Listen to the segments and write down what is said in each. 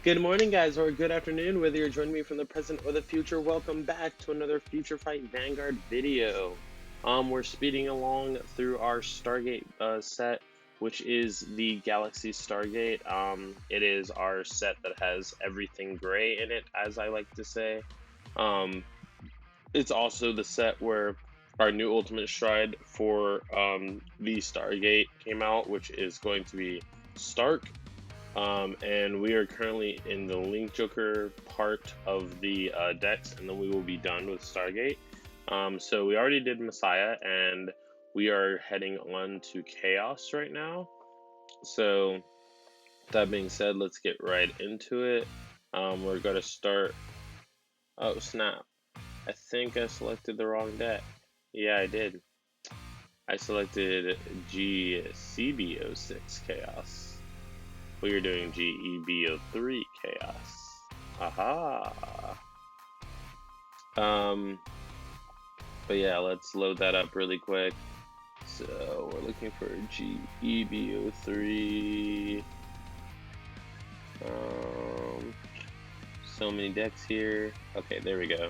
Good morning, guys, or good afternoon, whether you're joining me from the present or the future. Welcome back to another FutureFight Vanguard video. We're speeding along through our Stargate set, which is the Galaxy Stargate. It is our set that has everything gray in it, as I like to say. Um, it's also the set where our new Ultimate Stride for the Stargate came out, which is going to be Stark. And we are currently in the Link Joker part of the decks, and then we will be done with Stargate. So we already did Messiah, and we are heading on to Chaos right now. So that being said, let's get right into it. We're going to start. Oh, snap. I think I selected the wrong deck. Yeah, I did. I selected G-EB06 Chaos. We are doing G-EB03 Chaos. Aha! But yeah, let's load that up really quick. So we're looking for G-EB03. So many decks here. Okay, there we go.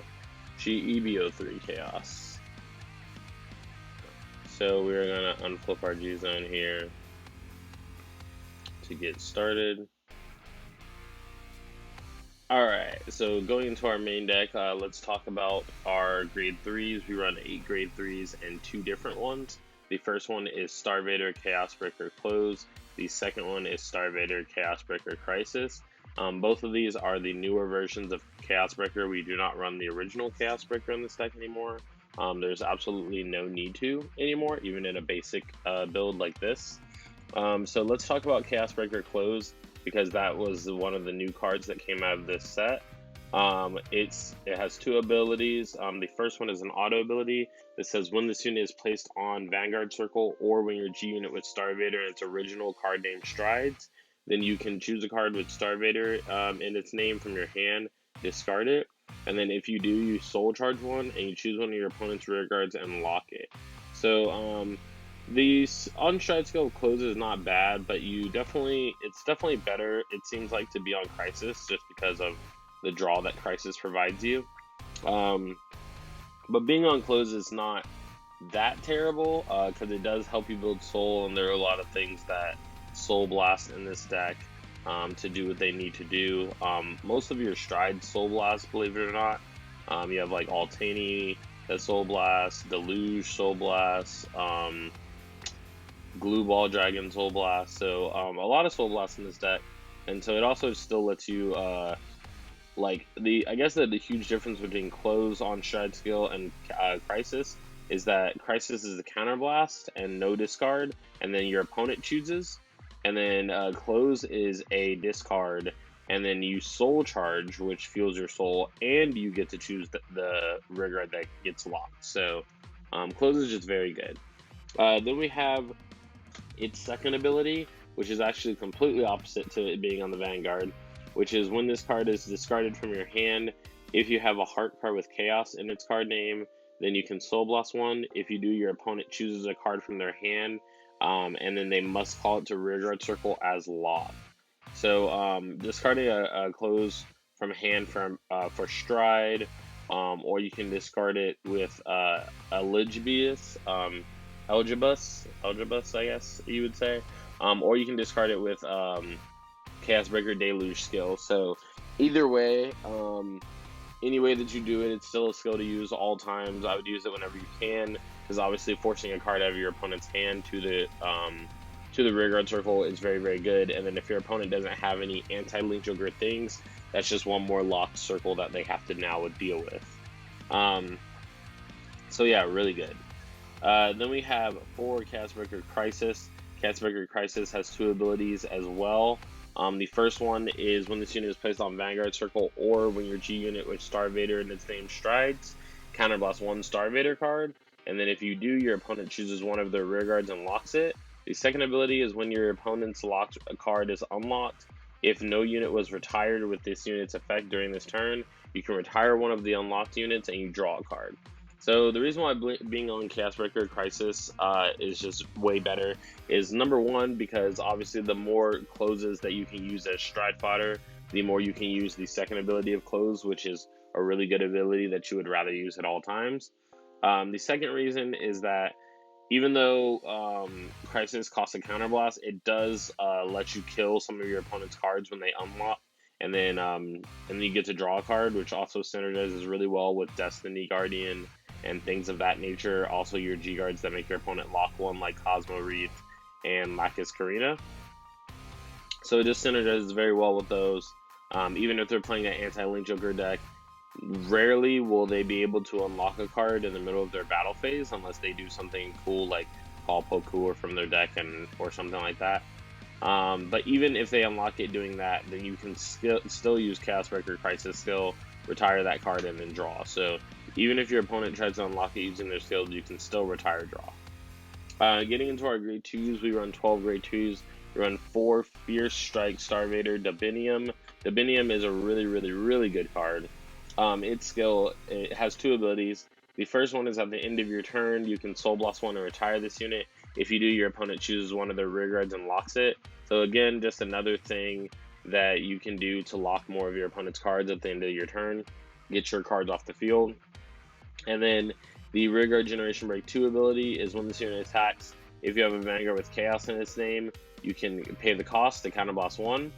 G-EB03 Chaos. So we're gonna unflip our G-Zone here to get started. Alright, so going into our main deck, let's talk about our grade 3s. We run 8 grade 3s and 2 different ones. The first one is Starvader Chaos Breaker Close. The second one is Starvader Chaos Breaker Crisis. Both of these are the newer versions of Chaos Breaker. We do not run the original Chaos Breaker in this deck anymore. There's absolutely no need to anymore, even in a basic build like this. So let's talk about Chaos Breaker Close, because that was one of the new cards that came out of this set. It has 2 abilities. The first one is an auto ability that says when this unit is placed on Vanguard Circle, or when your G unit with Starvader and its original card name strides, then you can choose a card with Starvader in its name from your hand, discard it, and then if you do, you soul charge one, and you choose one of your opponent's rear guards and lock it. So the on-stride skill of Close is not bad, but it's definitely better, it seems like, to be on Crisis, just because of the draw that Crisis provides you. But being on Close is not that terrible, because it does help you build Soul, and there are a lot of things that Soul Blast in this deck to do what they need to do. Most of your Stride Soul Blast, believe it or not. You have like Altani that Soul Blast, Deluge Soul Blast, Glue Ball Dragon Soul Blast, so a lot of Soul Blasts in this deck, and so it also still lets you, I guess that the huge difference between Close on Stride skill and Crisis is that Crisis is a counter blast and no discard, and then your opponent chooses, and then Close is a discard, and then you soul charge, which fuels your soul, and you get to choose the rear guard that gets locked. So Close is just very good. Then we have its second ability, which is actually completely opposite to it being on the Vanguard, which is when this card is discarded from your hand, if you have a heart card with Chaos in its card name, then you can Soul Blast one. If you do, your opponent chooses a card from their hand, and then they must call it to rearguard circle as lock. So discarding a Close from hand for Stride, or you can discard it with Eligibus, Elgibus, I guess you would say, or you can discard it with Chaos Breaker Deluge skill. So either way, any way that you do it, it's still a skill to use all times. I would use it whenever you can, because obviously forcing a card out of your opponent's hand to the rearguard circle is very, very good. And then if your opponent doesn't have any anti-Link Joker things, that's just one more locked circle that they have to now deal with. So yeah, really good. Then we have 4 Chaos Breaker Crisis. Chaos Breaker Crisis has 2 abilities as well. The first one is when this unit is placed on Vanguard Circle, or when your G unit with Starvader and its name strides, counterblast 1 Starvader card, and then if you do, your opponent chooses one of their rear guards and locks it. The second ability is when your opponent's locked card is unlocked. If no unit was retired with this unit's effect during this turn, you can retire one of the unlocked units and you draw a card. So the reason why being on Chaos Breaker Crisis is just way better is, number one, because obviously the more closes that you can use as stride fodder, the more you can use the second ability of Close, which is a really good ability that you would rather use at all times. The second reason is that even though Crisis costs a counterblast, it does let you kill some of your opponent's cards when they unlock, and then you get to draw a card, which also synergizes really well with Destiny Guardian and things of that nature. Also, your G guards that make your opponent lock one, like Cosmo Wreath and Lacus Karina. So it just synergizes very well with those. Even if they're playing an anti-Link Joker deck, rarely will they be able to unlock a card in the middle of their battle phase unless they do something cool like call Poku from their deck or something like that. But even if they unlock it doing that, then you can still use Chaos Breaker Crisis, still retire that card and then draw. So even if your opponent tries to unlock it using their skills, you can still retire draw. Getting into our grade 2s, we run 12 grade 2s. We run 4 Fierce Strike Starvader Dabinium. Dabinium is a really good card. Its skill, it has 2 abilities. The first one is at the end of your turn, you can Soul Blast 1 and retire this unit. If you do, your opponent chooses one of their rear guards and locks it. So again, just another thing that you can do to lock more of your opponent's cards at the end of your turn. Get your cards off the field. And then the rear guard Generation Break 2 ability is when this unit attacks, if you have a Vanguard with Chaos in its name, you can pay the cost to counterblast 1.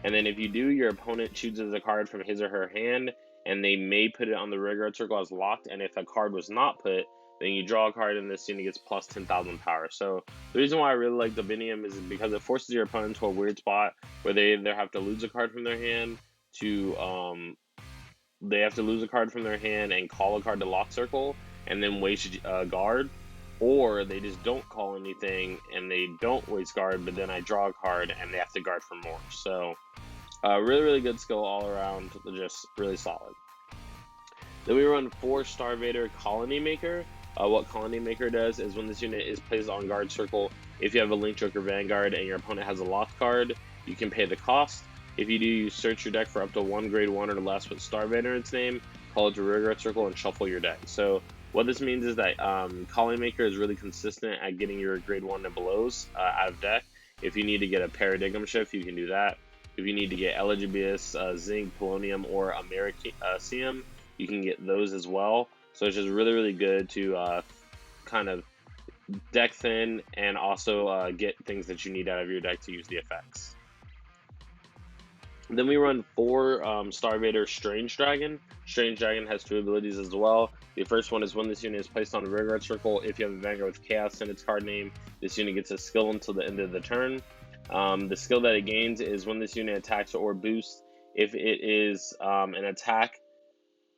And then if you do, your opponent chooses a card from his or her hand, and they may put it on the rear guard circle as locked, and if a card was not put, then you draw a card and this unit gets plus 10,000 power. So the reason why I really like Dabinium is because it forces your opponent to a weird spot where they either have to lose a card from their hand and call a card to lock circle and then waste a guard, or they just don't call anything and they don't waste guard, but then I draw a card and they have to guard for more. So really good skill all around, just really solid. Then we run 4 Starvader Colony Maker. What Colony Maker does is when this unit is placed on guard circle, if you have a Link Joker Vanguard and your opponent has a locked card, you can pay the cost. If you do, you search your deck for up to 1 grade 1 or less with Starvader in its name, call it to rear guard circle, and shuffle your deck. So what this means is that Colony Maker is really consistent at getting your grade 1 and belows out of deck. If you need to get a Paradigm Shift, you can do that. If you need to get Eligibius, Zinc, Polonium, or Americium, you can get those as well. So it's just really good to kind of deck thin and also get things that you need out of your deck to use the effects. Then we run 4 Starvader Strange Dragon. Strange Dragon has 2 abilities as well. The first one is when this unit is placed on a rear guard circle, if you have a Vanguard with Chaos in its card name, this unit gets a skill until the end of the turn. The skill that it gains is when this unit attacks or boosts, if it is an attack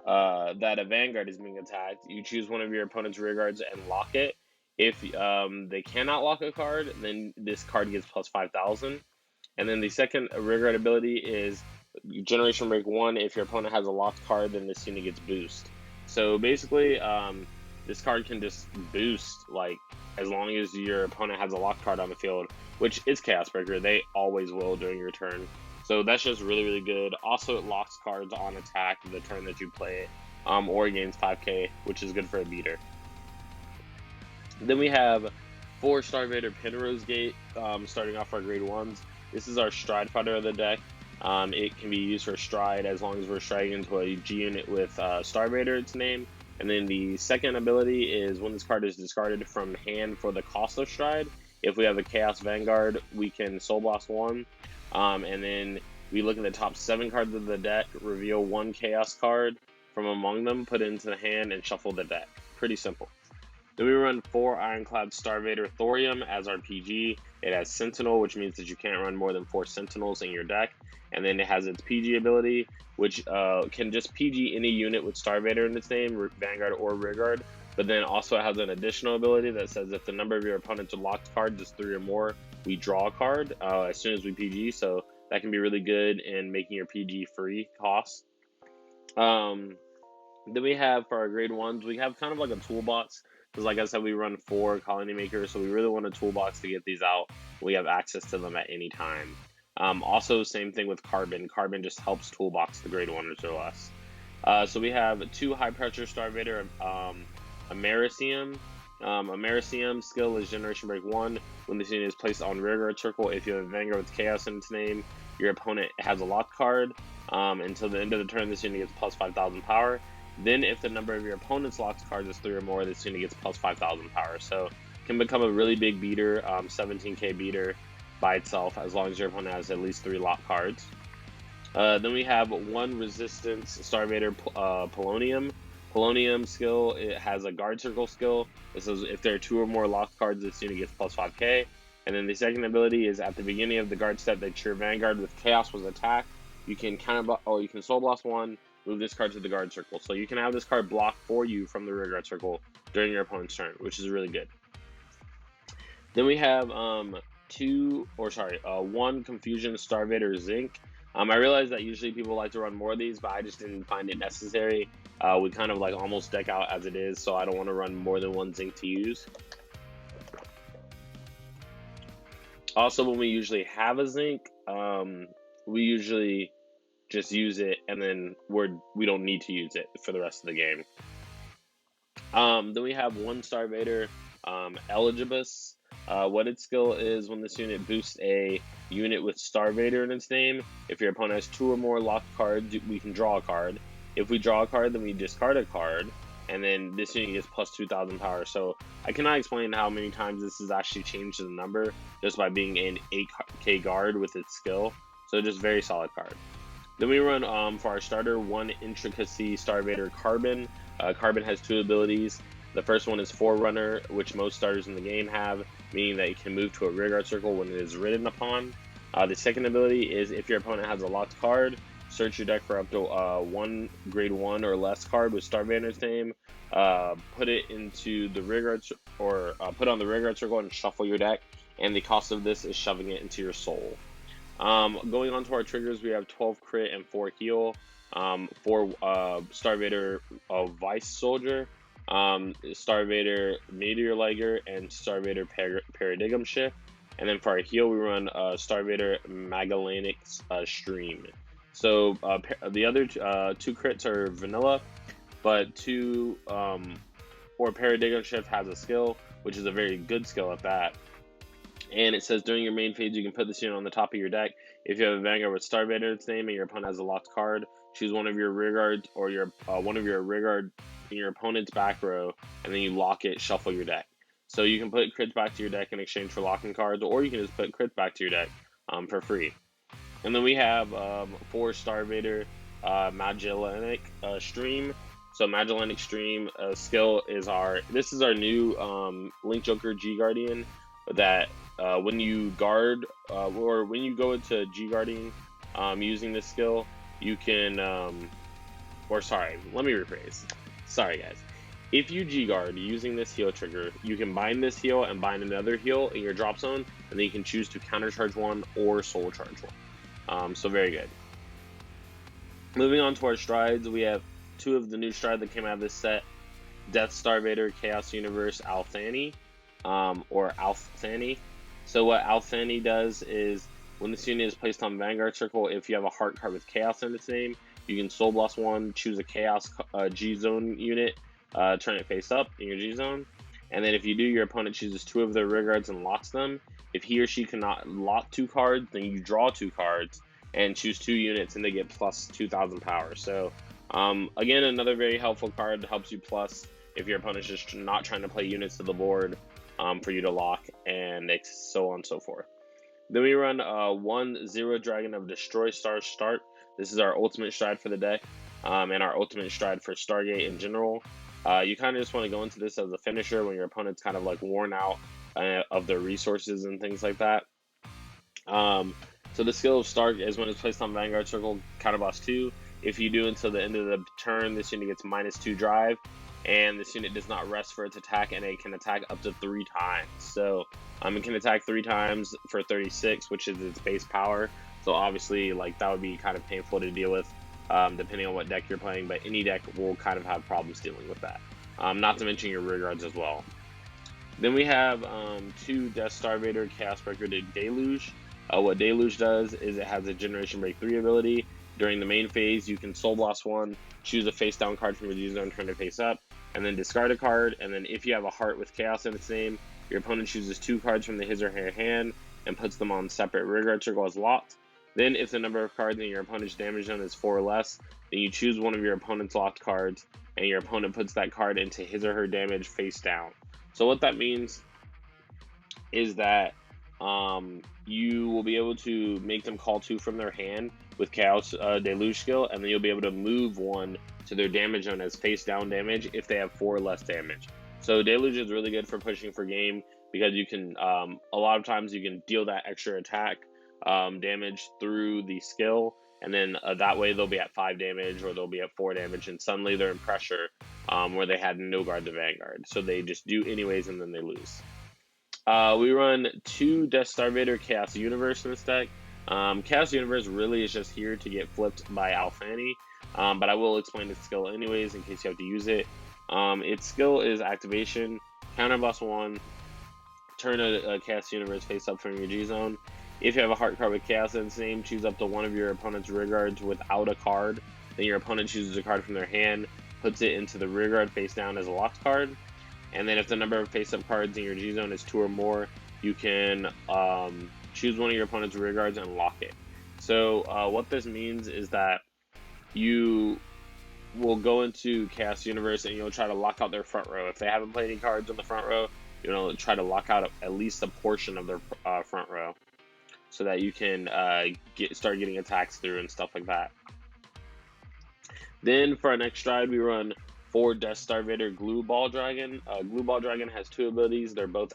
that a Vanguard is being attacked, you choose one of your opponent's rear guards and lock it. If they cannot lock a card, then this card gets plus 5,000. And then the second rear guard ability is Generation Break 1. If your opponent has a locked card, then this unit gets boost. So basically, this card can just boost, like, as long as your opponent has a locked card on the field, which is Chaos Breaker. They always will during your turn. So that's just really good. Also, it locks cards on attack the turn that you play it, or it gains 5k, which is good for a beater. Then we have 4 Starvader Penrose Gate, starting off our grade 1s. This is our Stride Fighter of the deck. It can be used for Stride as long as we're striding into a G unit with Starvader, its name. And then the second ability is when this card is discarded from hand for the cost of Stride. If we have a Chaos Vanguard, we can Soul Blast 1. And then we look at the top 7 cards of the deck, reveal 1 Chaos card from among them, put it into the hand, and shuffle the deck. Pretty simple. Then we run 4 Ironclad Starvader Thorium as our PG. It has Sentinel, which means that you can't run more than 4 Sentinels in your deck. And then it has its PG ability, which can just PG any unit with Starvader in its name, Vanguard or Rearguard. But then also it has an additional ability that says if the number of your opponent's locked cards is 3 or more, we draw a card as soon as we PG. So that can be really good in making your PG free cost. Then we have for our grade 1s, we have kind of like a toolbox. Because like I said, we run 4 Colony Makers, so we really want a toolbox to get these out. We have access to them at any time. Also, same thing with Carbon. Carbon just helps toolbox the grade 1s or less. So we have 2 High Pressure Starvader Americium. Americium skill is Generation Break 1. When this unit is placed on Rearguard Circle, if you have a Vanguard with Chaos in its name, your opponent has a locked card. Until the end of the turn, this unit gets plus 5,000 power. Then if the number of your opponent's locked cards is 3 or more, this unit gets plus 5,000 power. So can become a really big beater, 17k beater by itself, as long as your opponent has at least 3 locked cards. Then we have 1 resistance Starvader Polonium. Polonium skill, it has a guard circle skill. It says if there are 2 or more locked cards, this unit gets plus 5k. And then the second ability is at the beginning of the guard step that your Vanguard with Chaos was attacked, you can you can Soul Blast 1, move this card to the guard circle. So you can have this card block for you from the rear guard circle during your opponent's turn, which is really good. Then we have 1 Confusion Starvader Zinc. I realize that usually people like to run more of these, but I just didn't find it necessary. We kind of like almost deck out as it is, so I don't want to run more than 1 Zinc to use. Also, when we usually have a Zinc, we usually just use it, and then we don't need to use it for the rest of the game. Then we have 1 Starvader Eligibus. What its skill is, when this unit boosts a unit with Starvader in its name, if your opponent has 2 or more locked cards, we can draw a card. If we draw a card, then we discard a card, and then this unit gets plus 2,000 power. So I cannot explain how many times this has actually changed the number just by being an 8k guard with its skill. So just very solid card. Then we run, for our starter, 1 Intricacy Starvader Carbon. Carbon has 2 abilities. The first one is Forerunner, which most starters in the game have, meaning that it can move to a rearguard circle when it is ridden upon. The second ability is if your opponent has a locked card, search your deck for up to 1 grade 1 or less card with Starvader's name, put it into the rearguard, or put on the rearguard circle and shuffle your deck, and the cost of this is shoving it into your soul. Going on to our triggers, we have 12 crit and 4 heal, 4 Starvader Vice Soldier, Starvader Meteor Liger, and Starvader Paradigm Shift. And then for our heal, we run Starvader Magellanic Stream. So the other 2 crits are vanilla, but Paradigm Shift has a skill, which is a very good skill at that. And it says during your main phase, you can put this unit on the top of your deck. If you have a Vanguard with Starvader's name and your opponent has a locked card, choose one of your rearguards or one of your rearguard in your opponent's back row, and then you lock it, shuffle your deck. So you can put crits back to your deck in exchange for locking cards, or you can just put crits back to your deck for free. And then we have 4 Starvader Magellanic Stream. So Magellanic Stream skill is this is our new Link Joker G Guardian that when you guard or when you go into G Guarding using this skill, you can let me rephrase. Sorry guys. If you G guard using this heal trigger, you can bind this heal and bind another heal in your drop zone, and then you can choose to countercharge 1 or soul charge 1. So very good. Moving on to our strides, we have 2 of the new strides that came out of this set: Death Starvader Chaos Universe Althani, or Althani. So what Althani does is, when this unit is placed on Vanguard Circle, if you have a heart card with Chaos in its name, you can Soul Blast 1, choose a Chaos G-Zone unit, turn it face up in your G-Zone, and then if you do, your opponent chooses 2 of their rearguards and locks them. If he or she cannot lock 2 cards, then you draw 2 cards and choose 2 units, and they get plus 2,000 power. So again, another very helpful card that helps you plus if your opponent's just not trying to play units to the board for you to lock, and so on and so forth. Then we run 1 Zero Dragon of Destroy Star Start. This is our ultimate stride for the deck, and our ultimate stride for Stargate in general. You kind of just want to go into this as a finisher when your opponent's kind of like worn out of their resources and things like that. So the skill of Stark is when it's placed on Vanguard Circle, counterblast 2. If you do until the end of the turn, this unit gets -2 drive, and this unit does not rest for its attack, and it can attack up to 3 times. So it can attack 3 times for 36, which is its base power. So obviously, like, that would be kind of painful to deal with, depending on what deck you're playing, but any deck will kind of have problems dealing with that. Not to mention your rearguards as well. Then we have 2 Death Starvader Chaos Breaker Deluge. What Deluge does is it has a Generation Break 3 ability. During the main phase, you can Soul Blast 1, choose a face down card from your G-Zone, turn it face up, and then discard a card. And then if you have a heart with Chaos in its name, your opponent chooses 2 cards from his or her hand and puts them on separate rearguard circle as locked. Then, if the number of cards in your opponent's damage zone is 4 or less, then you choose one of your opponent's locked cards, and your opponent puts that card into his or her damage face down. So what that means is that you will be able to make them call 2 from their hand with Chaos Deluge skill, and then you'll be able to move 1 to their damage zone as face down damage if they have 4 or less damage. So Deluge is really good for pushing for game because you can, a lot of times you can deal that extra attack damage through the skill, and then that way they'll be at 5 damage or they'll be at 4 damage, and suddenly they're in pressure where they had no guard to Vanguard. So they just do anyways, and then they lose. We run 2 Death Star Vader Chaos Universe in this deck. Chaos Universe really is just here to get flipped by Alfani, but I will explain its skill anyways in case you have to use it. Its skill is activation, counter boss 1, turn a Chaos Universe face up from your G zone. If you have a heart card with Chaos in its name, choose up to one of your opponent's rear guards without a card. Then your opponent chooses a card from their hand, puts it into the rear guard face down as a locked card. And then if the number of face-up cards in your G-Zone is 2 or more, you can choose one of your opponent's rear guards and lock it. So what this means is that you will go into Chaos Universe and you'll try to lock out their front row. If they haven't played any cards on the front row, you'll try to lock out at least a portion of their front row so that you can start getting attacks through and stuff like that. Then for our next stride, we run 4 Death Star Vader Glue Ball Dragon. Glue Ball Dragon has 2 abilities. They're both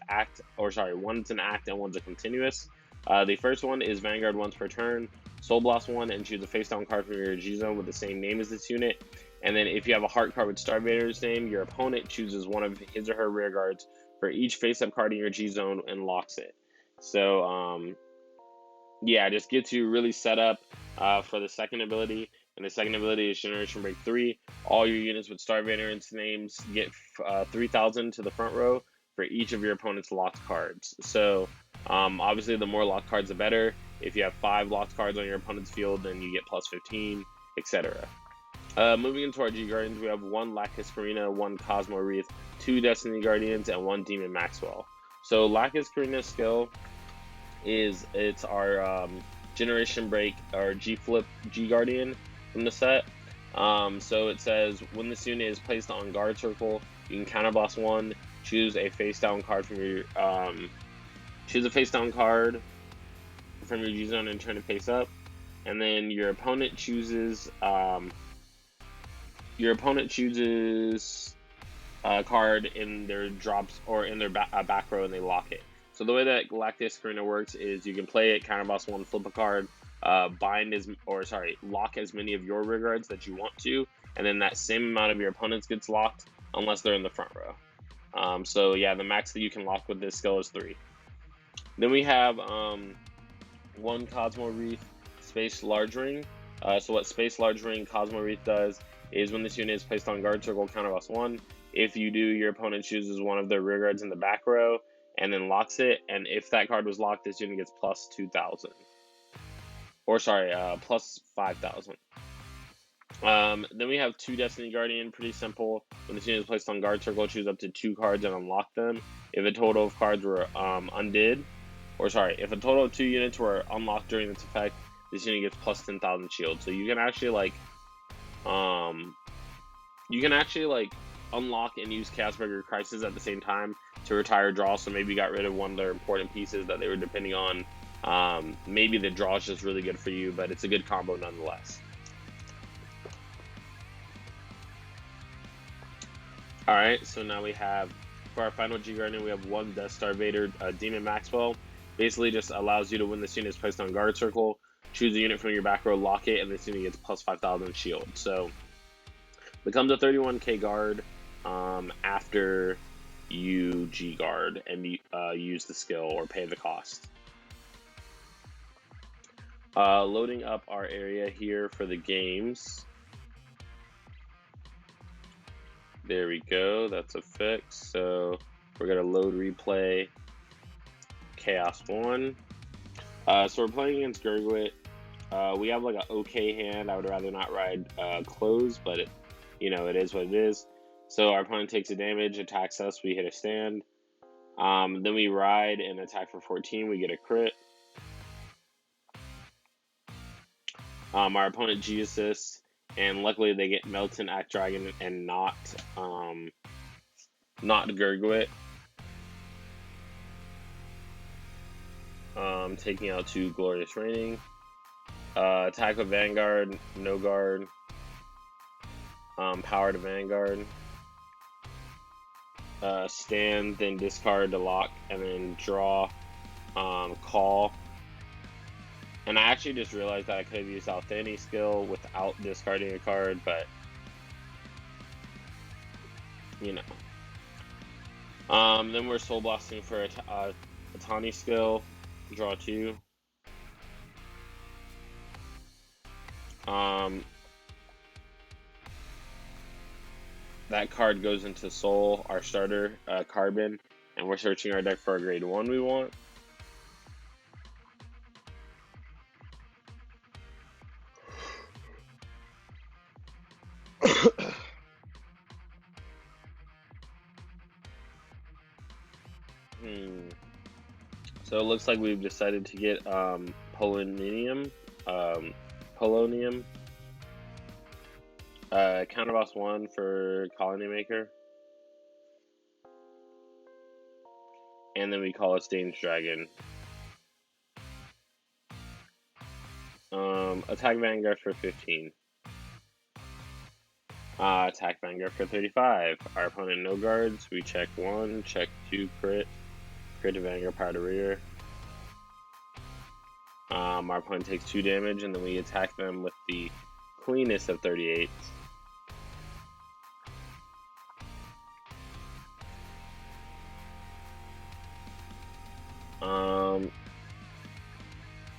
one's an act and one's a continuous. The first one is Vanguard once per turn, Soul Blast 1, and choose a face down card from your G-Zone with the same name as this unit. And then if you have a heart card with Star Vader's name, your opponent chooses one of his or her rear guards for each face-up card in your G-Zone and locks it. So, yeah, just gets you really set up for the second ability. And the second ability is Generation Break 3. All your units with Star Vader in its names get 3,000 to the front row for each of your opponent's locked cards. So, obviously, the more locked cards, the better. If you have 5 locked cards on your opponent's field, then you get plus 15, etc. Moving into our G Guardians, we have 1 Lacus Karina, 1 Cosmo Wreath, 2 Destiny Guardians, and 1 Demon Maxwell. So, Lacus Karina's skill it's our Generation Break or G Flip G Guardian from the set. So it says when this unit is placed on guard circle, you can counter boss 1, choose a face down card from your G-Zone and turn it face up, and then your opponent chooses a card in their drops or in their back row, and they lock it. So the way that Lacus Karina works is you can play it, counter boss 1, flip a card, lock as many of your rear guards that you want to, and then that same amount of your opponents gets locked unless they're in the front row. So yeah, the max that you can lock with this skill is 3. Then we have 1 Cosmo Wreath Space Large Ring. So what Space Large Ring Cosmo Wreath does is when this unit is placed on guard circle, counter boss 1. If you do, your opponent chooses one of their rear guards in the back row and then locks it, and if that card was locked, this unit gets plus 2,000. Plus 5,000. Then we have 2 Destiny Guardian, pretty simple. When this unit is placed on guard circle, choose up to 2 cards and unlock them. If a total of cards were if a total of 2 units were unlocked during this effect, this unit gets plus 10,000 shield. So you can actually unlock and use Chaosbreaker Crisis at the same time to retire draw. So maybe you got rid of one of their important pieces that they were depending on. Maybe the draw is just really good for you, but it's a good combo nonetheless. Alright, so now we have, for our final G Guardian, we have 1 Death Star Vader Demon Maxwell. Basically just allows you to, when this unit is placed on guard circle, choose a unit from your back row, lock it, and this unit gets plus 5,000 shield. So, becomes a 31k guard after you G guard and use the skill or pay the cost. Loading up our area here for the games. There we go, that's a fix. So we're gonna load replay Chaos 1. So we're playing against Gurgwit. We have like an okay hand. I would rather not ride close, but it is what it is. So our opponent takes a damage, attacks us, we hit a stand. Then we ride and attack for 14, we get a crit. Our opponent G assists, and luckily they get Melton, Act Dragon, and not Gurgwit. Taking out 2 Glorious Raining. Attack with Vanguard, no guard. Power to Vanguard. Stand, then discard to lock, and then draw. Call. And I actually just realized that I could have used Althani's skill without discarding a card, but you know. Then we're Soul Blasting for a Atani skill. Draw 2. That card goes into Soul, our starter, Carbon, and we're searching our deck for a grade 1 we want. So it looks like we've decided to get Polonium. Counterboss 1 for Colony Maker. And then we call a Stain's Dragon. Attack Vanguard for 15. Attack Vanguard for 35. Our opponent no guards. We check 1, check 2, crit. Crit to Vanguard, power to rear. Our opponent takes 2 damage, and then we attack them with the cleanest of 38s.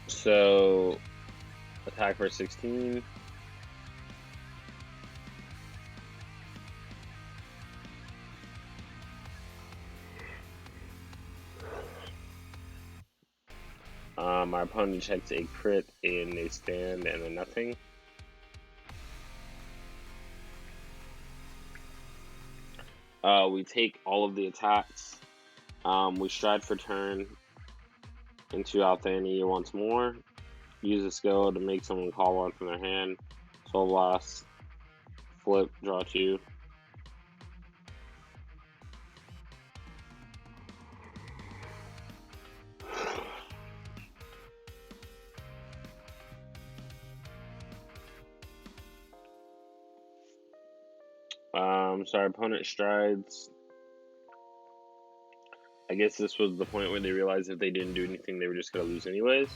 So attack for 16. Our opponent checks a crit in a stand and a nothing. We take all of the attacks. We stride for turn into Althani once more. Use a skill to make someone call 1 from their hand. Soul Blast. Flip, draw 2. So our opponent strides. I guess this was the point where they realized if they didn't do anything, they were just going to lose anyways.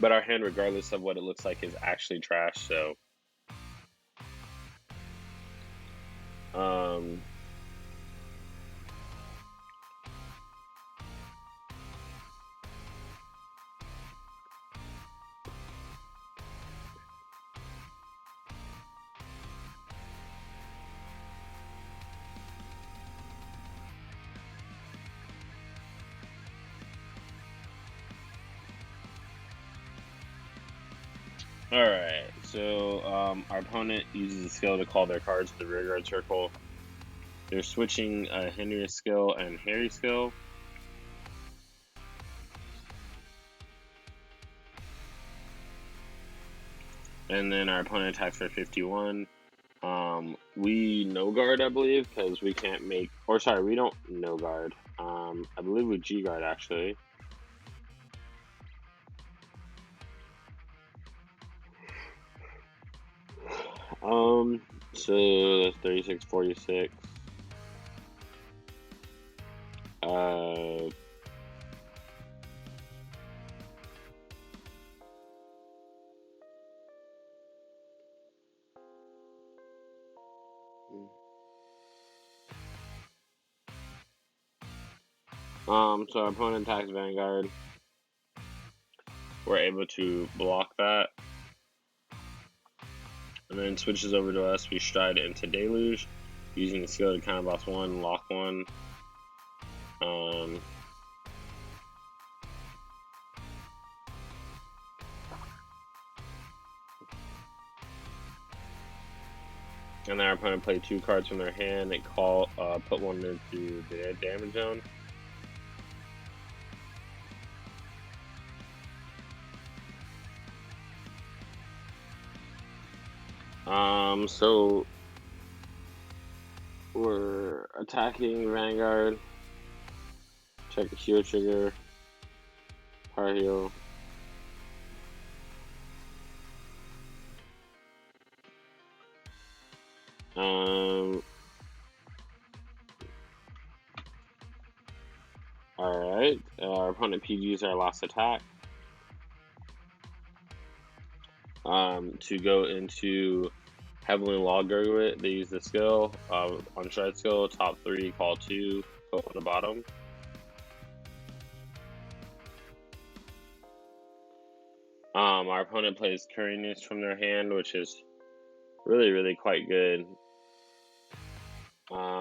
But our hand, regardless of what it looks like, is actually trash, so... Alright, so our opponent uses a skill to call their cards to the rear guard circle. They're switching Henry's skill and Harry's skill. And then our opponent attacks for 51. We no guard, I believe, because we can't make... Or sorry, we don't no guard. I believe we G guard, actually. So that's 36, 46. So our opponent attacks Vanguard. We're able to block that. And then switches over to us. We stride into Deluge, using the skill to counterboss 1, lock 1. And then our opponent played 2 cards from their hand. They put 1 into the damage zone. So we're attacking Vanguard. Check the heal trigger. Power heal. Alright, our opponent PGs our last attack. To go into heavily log it, they use the skill on shred skill, top 3, call 2, put on the bottom. Our opponent plays Curry News from their hand, which is really quite good.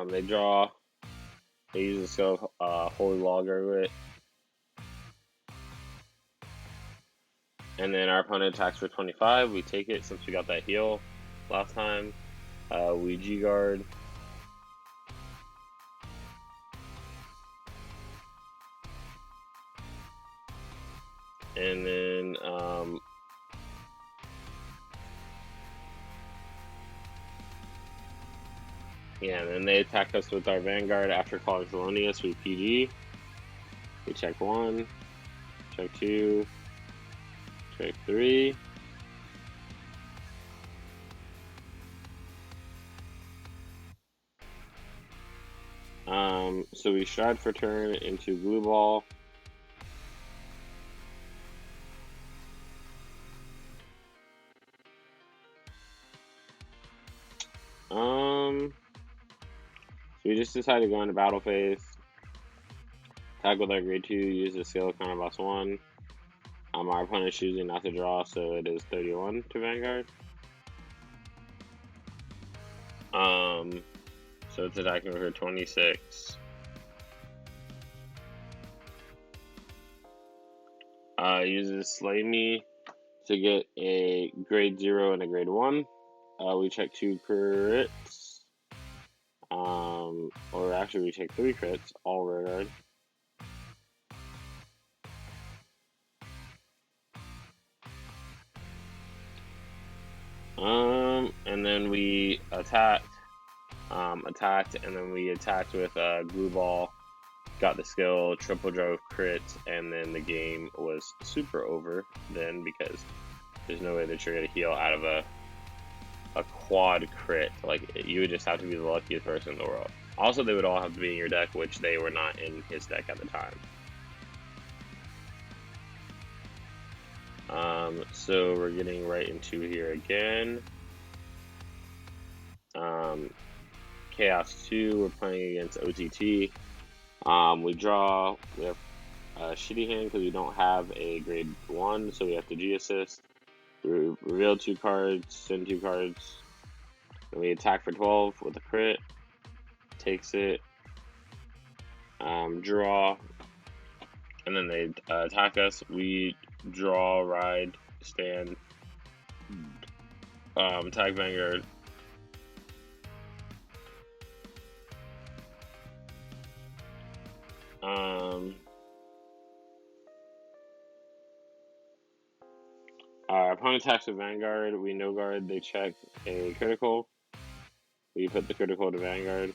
They draw, they use the skill Holy Log it. And then our opponent attacks for 25. We take it since we got that heal last time. We G-guard. And then yeah, and then they attack us with our Vanguard after calling Thelonious. We PG. We check 1, check 2, check 3. So we stride for turn into Glue Ball. So we just decided to go into battle phase. Attack with our grade 2, use the skill counter boss 1. Our opponent is choosing not to draw, so it is 31 to Vanguard. So it's attacking for 26. Uses Slay Me to get a grade 0 and a grade 1. We check 2 crits. Or actually we check 3 crits, all rear guard. And then we attacked, and then we attacked with Glue Ball, got the skill, triple drove crit, and then the game was super over then because there's no way that you're gonna heal out of a quad crit. Like, you would just have to be the luckiest person in the world. Also, they would all have to be in your deck, which they were not in his deck at the time. So we're getting right into here again. Chaos 2, we're playing against OTT. We draw, we have a shitty hand because we don't have a grade 1, so we have to G-assist. We reveal 2 cards, send 2 cards. Then we attack for 12 with a crit. Takes it. Draw. And then they attack us. We draw, ride, stand. Tag Vanguard. Our opponent attacks with Vanguard. We no guard. They check a critical. We put the critical to Vanguard.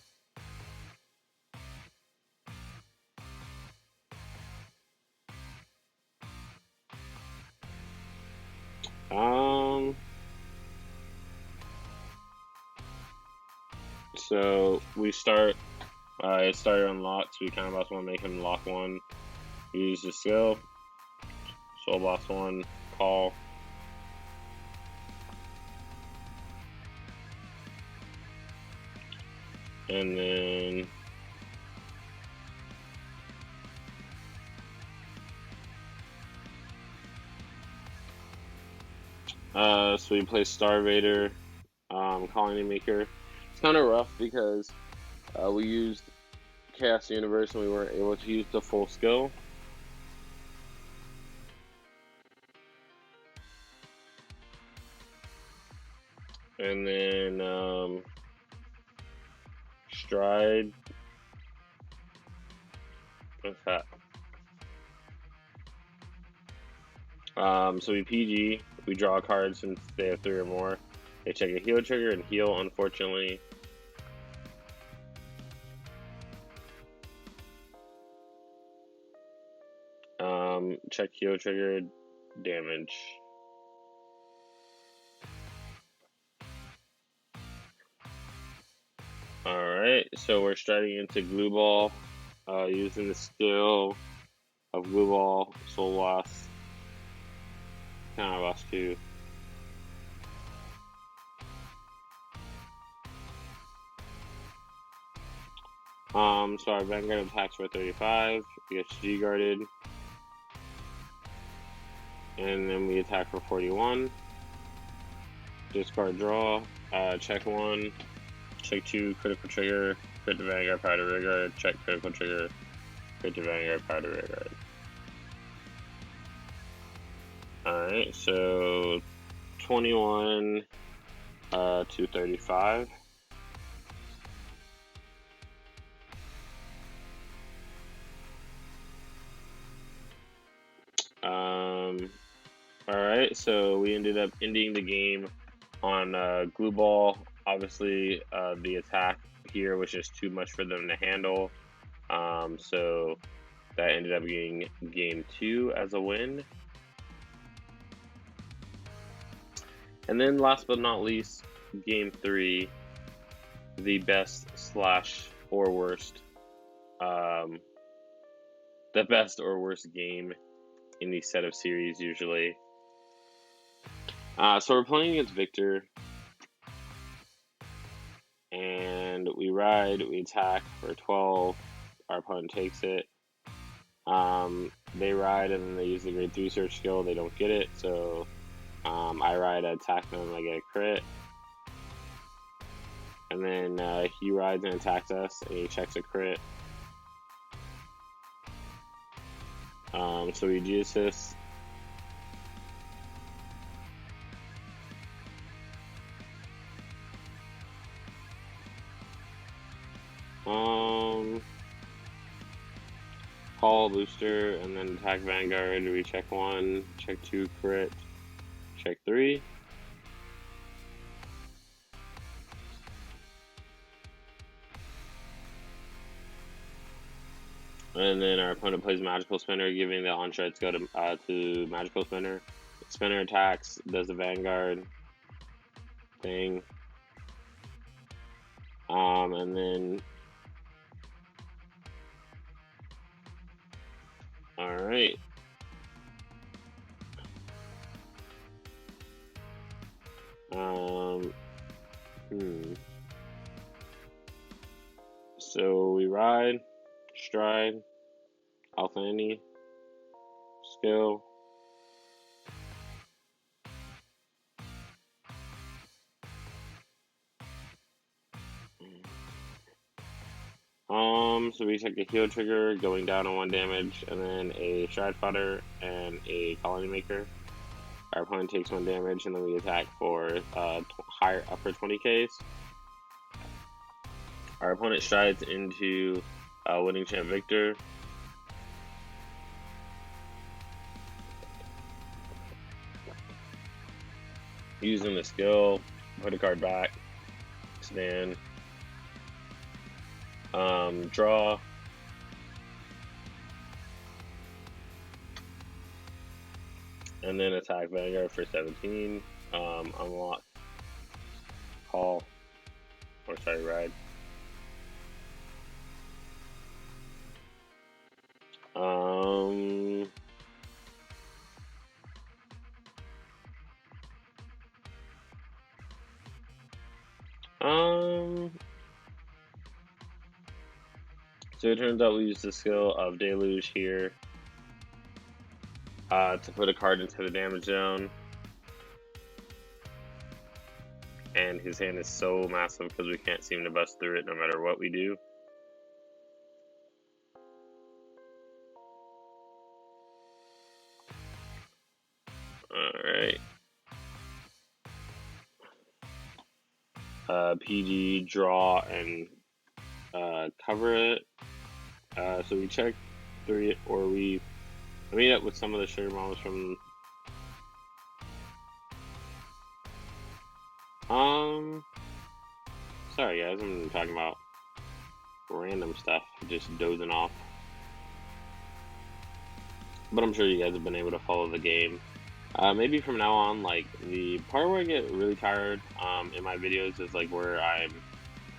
So we start. It started on locks. We kind of boss 1, make him lock 1. We use the skill. Soul boss 1, call. And then so we play Starvader, Colony Maker. It's kind of rough because we used Chaos Universe and we weren't able to use the full skill. And then Stride. What's that? So we PG. We draw cards since they have 3 or more. They check a heal trigger and heal, unfortunately. Check heal trigger, damage. Alright, so we're starting into Glue Ball, using the skill of Glue Ball, Soul Loss, Counter Loss 2. So our Vanguard attacks for 35, he gets G-guarded, and then we attack for 41. Discard draw, check 1, check 2, critical trigger, crit to Vanguard, power to Vanguard, check critical trigger, crit to Vanguard, power to Vanguard. Alright, so 21 to 35. Alright, so we ended up ending the game on Glue Ball. Obviously, the attack here was just too much for them to handle. So that ended up being game 2 as a win. And then last but not least, game 3, the best / or worst, the best or worst game in the set of series usually. So we're playing against Victor, and we ride, we attack for 12, our opponent takes it. They ride and then they use the grade 3 search skill, they don't get it, so I ride, I attack them, I get a crit. And then he rides and attacks us, and he checks a crit. So we G-assist. Call booster and then attack Vanguard. We check 1, check 2, crit, check 3. And then our opponent plays Magical Spinner, giving the on-stride skill to Magical Spinner. Spinner attacks, does the Vanguard thing. And then... Alright. So we ride, stride, alpha any, skill. So we take a heal trigger, going down on 1 damage, and then a stride fodder and a colony maker. Our opponent takes 1 damage, and then we attack for higher upper 20Ks. Our opponent strides into winning champ Victor. Using the skill, put a card back, stand, draw, and then attack Vanguard for 17, unlock, call, or sorry, ride. So it turns out we use the skill of Deluge here to put a card into the damage zone. And his hand is so massive because we can't seem to bust through it no matter what we do. Alright. PG, draw, and cover it. So we check 3, or we meet up with some of the sugar bombs from Sorry guys, I'm talking about random stuff, just dozing off. But I'm sure you guys have been able to follow the game. Maybe from now on, like, the part where I get really tired in my videos is like where I'm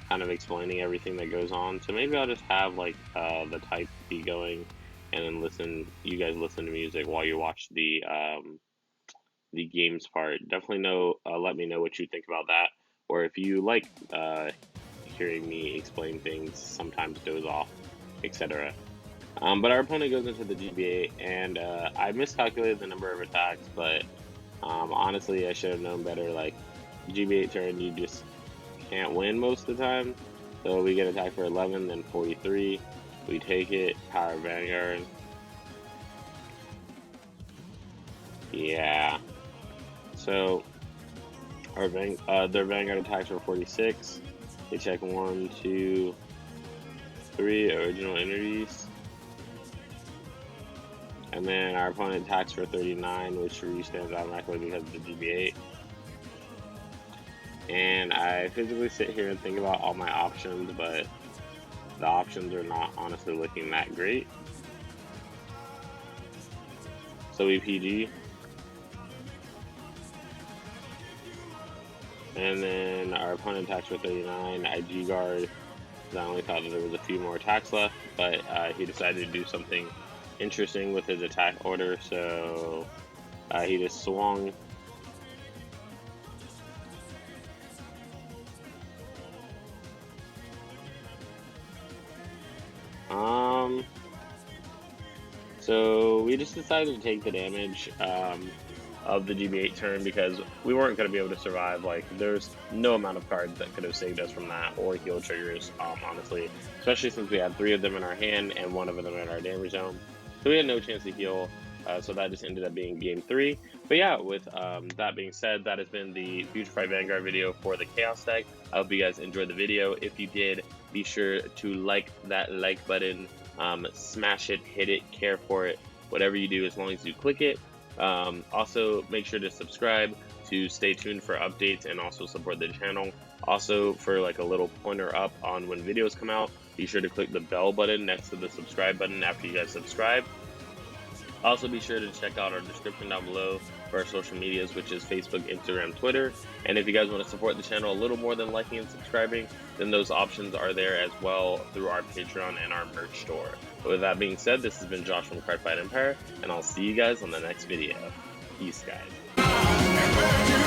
kind of explaining everything that goes on. So maybe I'll just have like the type be going, and then you guys listen to music while you watch the games part. Definitely let me know what you think about that, or if you like hearing me explain things, sometimes doze off, etc. But our opponent goes into the G-EB03, and I miscalculated the number of attacks, but honestly, I should have known better. Like, G-EB03 turn, you just can't win most of the time. So we get attacked for 11, then 43. We take it, power Vanguard. Yeah. So their Vanguard attacks for 46. They check 1, 2, 3 original entities. And then our opponent attacks for 39, which restands automatically because of the G-EB03. And I physically sit here and think about all my options, but the options are not honestly looking that great. So we PG. And then our opponent attacks for 39. I G-guard. I only thought that there was a few more attacks left, but he decided to do something interesting with his attack order, so he just swung. So we just decided to take the damage of the G-EB03 turn because we weren't going to be able to survive. Like, there's no amount of cards that could have saved us from that, or heal triggers, honestly, especially since we had 3 of them in our hand and 1 of them in our damage zone. So we had no chance to heal, so that just ended up being game 3. But yeah, with that being said, that has been the FutureFight Vanguard video for the Chaos deck. I hope you guys enjoyed the video. If you did, be sure to like that like button, smash it, hit it, care for it, whatever you do, as long as you click it. Also, make sure to subscribe to stay tuned for updates and also support the channel. Also, for like a little pointer up on when videos come out, be sure to click the bell button next to the subscribe button after you guys subscribe. Also, be sure to check out our description down below for our social medias, which is Facebook, Instagram, Twitter. And if you guys want to support the channel a little more than liking and subscribing, then those options are there as well through our Patreon and our merch store. But with that being said, this has been Josh from Cardfight Empire, and I'll see you guys on the next video. Peace, guys.